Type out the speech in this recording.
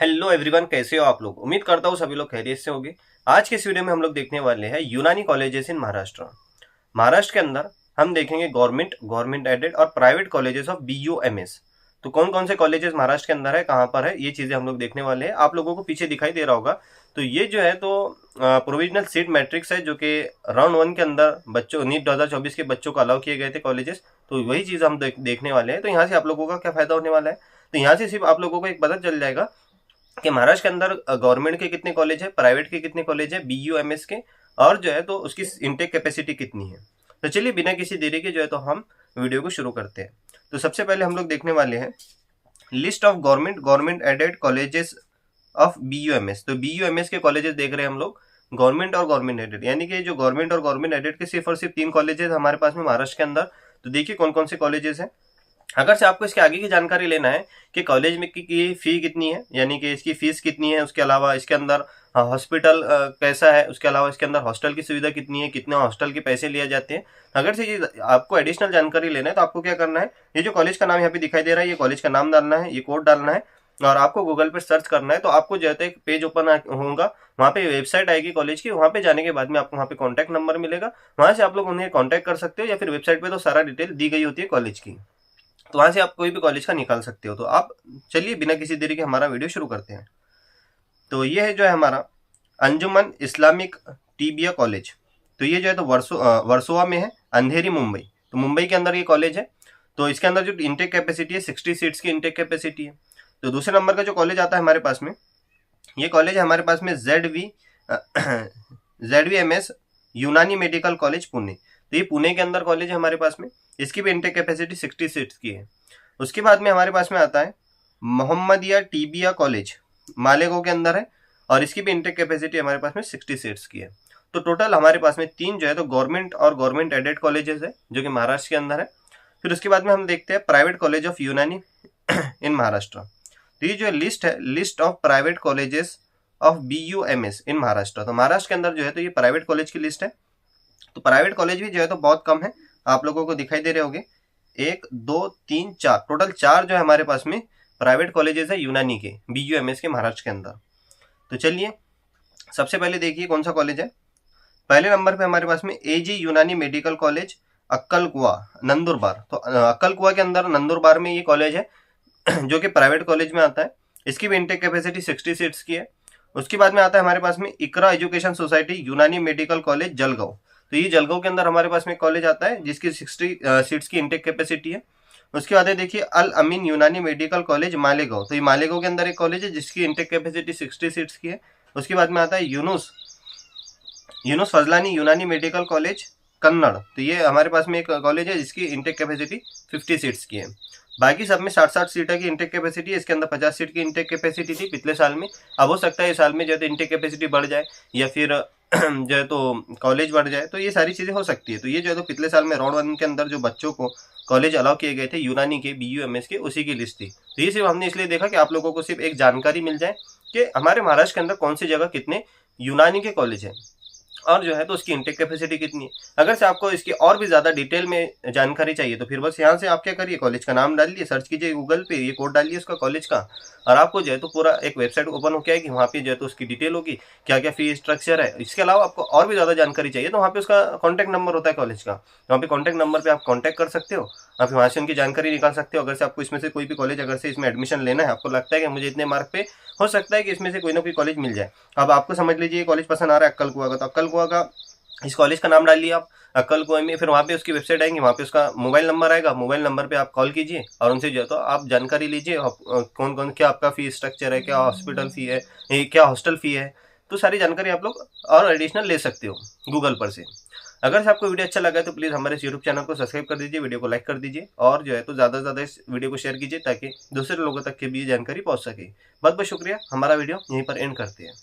Hello everyone, कैसे हो आप लोग। उम्मीद करता हूँ सभी लोग खैरियत से होंगे। आज के इस वीडियो में हम लोग देखने वाले हैं यूनानी कॉलेजेस इन महाराष्ट्र। महाराष्ट्र के अंदर हम देखेंगे गवर्नमेंट, गवर्नमेंट एडेड और प्राइवेट कॉलेजेस ऑफ BUMS। तो कौन कौन से कॉलेजेस महाराष्ट्र के अंदर है, कहाँ पर है, ये चीजें हम लोग देखने वाले हैं। आप लोगों को पीछे दिखाई दे रहा होगा, तो ये जो है तो प्रोविजनल सीट मैट्रिक्स है, जो कि राउंड 1 के अंदर बच्चों नीट 2024 के बच्चों को अलाउ किए गए थे कॉलेजेस। तो वही चीज हम देखने वाले हैं। तो यहाँ से आप लोगों का क्या फायदा होने वाला है, तो यहाँ से सिर्फ आप लोगों को एक पता चल जाएगा कि महाराष्ट्र के अंदर गवर्नमेंट के कितने कॉलेज है, प्राइवेट के कितने कॉलेज है, BUMS के, और जो है तो उसकी इनटेक कैपेसिटी कितनी है। तो चलिए बिना किसी देरी के जो है तो हम वीडियो को शुरू करते हैं। तो सबसे पहले हम लोग देखने वाले हैं list of government, government aided colleges of BUMS। तो BUMS के कॉलेजेस देख रहे हैं हम लोग, गवर्नमेंट और गवर्नमेंट एडेड, यानी कि जो गवर्नमेंट और गवर्नमेंट एडेड के सिर्फ और सिर्फ 3 कॉलेजेस हमारे पास में महाराष्ट्र के अंदर। तो देखिए कौन कौन से कॉलेजेस हैं। अगर से आपको इसके आगे की जानकारी लेना है कि कॉलेज में की फी कितनी है, यानी कि इसकी फीस कितनी है, उसके अलावा इसके अंदर हॉस्पिटल कैसा है, उसके अलावा इसके अंदर हॉस्टल की सुविधा कितनी है, कितने हॉस्टल के पैसे लिए जाते हैं, अगर से ये आपको एडिशनल जानकारी लेना है तो आपको क्या करना है, ये जो कॉलेज का नाम यहाँ पे दिखाई दे रहा है, ये कॉलेज का नाम डालना है, ये कोड डालना है और आपको गूगल पर सर्च करना है। तो आपको जो है एक पेज ओपन होगा, वहाँ पे वेबसाइट आएगी कॉलेज की। वहाँ पे जाने के बाद में आपको वहाँ पे कॉन्टैक्ट नंबर मिलेगा, वहाँ से आप लोग उन्हें कॉन्टैक्ट कर सकते हो, या फिर वेबसाइट पे तो सारा डिटेल दी गई होती है कॉलेज की। तो वहां से आप कोई भी कॉलेज का निकाल सकते हो। तो आप चलिए बिना किसी देरी के हमारा वीडियो शुरू करते हैं। तो ये है जो है हमारा अंजुमन इस्लामिक टीबिया कॉलेज। तो ये जो है तो वर्सोवा में है, अंधेरी मुंबई। तो मुंबई के अंदर ये कॉलेज है। तो इसके अंदर जो इंटेक कैपेसिटी है 60 सीट्स की इंटेक कैपेसिटी है। तो दूसरे नंबर का जो कॉलेज आता है हमारे पास में, ये कॉलेज है हमारे पास में ZVMS यूनानी मेडिकल कॉलेज पुणे। तो ये पुणे के अंदर कॉलेज है हमारे पास में, इसकी भी इंटेक कैपेसिटी 60 सीट्स की है। उसके बाद में हमारे पास में आता है मोहम्मदिया टीबिया कॉलेज, मालेगांव के अंदर है, और इसकी भी इंटेक कैपेसिटी हमारे पास में 60 सीट्स की है। तो टोटल हमारे पास में 3 जो है तो गवर्नमेंट और गवर्नमेंट एडेड कॉलेजेस है, जो कि महाराष्ट्र के अंदर है। फिर उसके बाद में हम देखते हैं प्राइवेट कॉलेज ऑफ यूनानी इन महाराष्ट्र। तो ये जो लिस्ट है, list of private colleges of BUMS इन महाराष्ट्र। तो महाराष्ट्र के अंदर जो है तो ये प्राइवेट कॉलेज की लिस्ट है। तो प्राइवेट कॉलेज भी जो है तो बहुत कम है, आप लोगों को दिखाई दे रहे होंगे, 1 2 3 4, टोटल 4 जो है हमारे पास में प्राइवेट कॉलेजेस है यूनानी के, BUMS के महाराष्ट्र के अंदर। तो चलिए सबसे पहले देखिए कौन सा कॉलेज है। पहले नंबर पे हमारे पास में AG यूनानी मेडिकल कॉलेज अक्कलकुआ, नंदुरबार। तो अक्कलकुआ के अंदर नंदुरबार में ये कॉलेज है, जो कि प्राइवेट कॉलेज में आता है। इसकी भी इंटेक कैपेसिटी 60 सीट्स की है। उसके बाद में आता है हमारे पास में इकरा एजुकेशन सोसाइटी यूनानी मेडिकल कॉलेज जलगांव। तो ये जलगांव के अंदर हमारे पास में कॉलेज आता है, जिसकी 60 सीट्स की इंटेक कैपेसिटी है। उसके बाद देखिए अल अमीन यूनानी मेडिकल कॉलेज मालेगांव। तो ये मालेगांव के अंदर एक कॉलेज है, जिसकी इंटेक कैपेसिटी 60 सीट्स की है। उसके बाद में आता है यूनुस फजलानी यूनानी मेडिकल कॉलेज कन्नड़। तो ये हमारे पास में एक कॉलेज है, जिसकी इंटेक कैपेसिटी 50 सीट्स की है। बाकी सब में 60-60 सीट की इंटेक कैपेसिटी है। इसके अंदर 50 सीट की इंटेक कैपेसिटी थी पिछले साल में। अब हो सकता है इस साल में जो है तो इंटेक कैपेसिटी बढ़ जाए, या फिर जो है तो कॉलेज बढ़ जाए, तो ये सारी चीजें हो सकती है। तो ये जो है तो पिछले साल में राउंड 1 के अंदर जो बच्चों को कॉलेज अलाउ किए गए थे यूनानी के, BUMS के, उसी की लिस्ट थी। तो ये सिर्फ हमने इसलिए देखा कि आप लोगों को सिर्फ एक जानकारी मिल जाए कि हमारे महाराष्ट्र के अंदर कौन सी जगह कितने यूनानी के कॉलेज है, और जो है तो उसकी इंटेक कैपेसिटी कितनी है। अगर से आपको इसकी और भी ज्यादा डिटेल में जानकारी चाहिए, तो फिर बस यहाँ से आप क्या करिए, कॉलेज का नाम डालिए, सर्च कीजिए गूगल पे, ये कोड डालिए उसका कॉलेज का, और आपको जो है तो पूरा एक वेबसाइट ओपन होकर आएगी। वहाँ पे जो है तो उसकी डिटेल होगी, क्या क्या फी स्ट्रक्चर है। इसके अलावा आपको और भी ज्यादा जानकारी चाहिए तो वहाँ पे उसका कॉन्टैक्ट नंबर होता है कॉलेज का, वहाँ पे कॉन्टैक्ट नंबर पे आप कॉन्टैक्ट कर सकते हो, आप वहाँ से उनकी जानकारी निकाल सकते हो। अगर से आपको इसमें से कोई भी कॉलेज, अगर से इसमें एडमिशन लेना है, आपको लगता है कि मुझे इतने मार्क पे हो सकता है कि इसमें से कोई ना कोई कॉलेज मिल जाए। अब आपको समझ लीजिए कॉलेज पसंद आ रहा है अक्कलकुआ का, तो अक्कलकुआ का इस कॉलेज का नाम डालिए आप अक्कलकुआ में। फिर वहाँ पे उसकी वेबसाइट आएंगी, वहाँ पे उसका मोबाइल नंबर आएगा, मोबाइल नंबर पे आप कॉल कीजिए और उनसे जो है तो आप जानकारी लीजिए, कौन कौन क्या आपका फी स्ट्रक्चर है, क्या हॉस्पिटल फी है, क्या हॉस्टल फी है। तो सारी जानकारी आप लोग और एडिशनल ले सकते हो गूगल पर से। अगर से आपको वीडियो अच्छा लगा है तो प्लीज़ हमारे इस यूट्यूब चैनल को सब्सक्राइब कर दीजिए, वीडियो को लाइक कर दीजिए, और जो है तो ज़्यादा से ज़्यादा इस वीडियो को शेयर कीजिए, ताकि दूसरे लोगों तक के भी जानकारी पहुँच सके। बहुत बहुत शुक्रिया। हमारा वीडियो यहीं पर एंड करते हैं।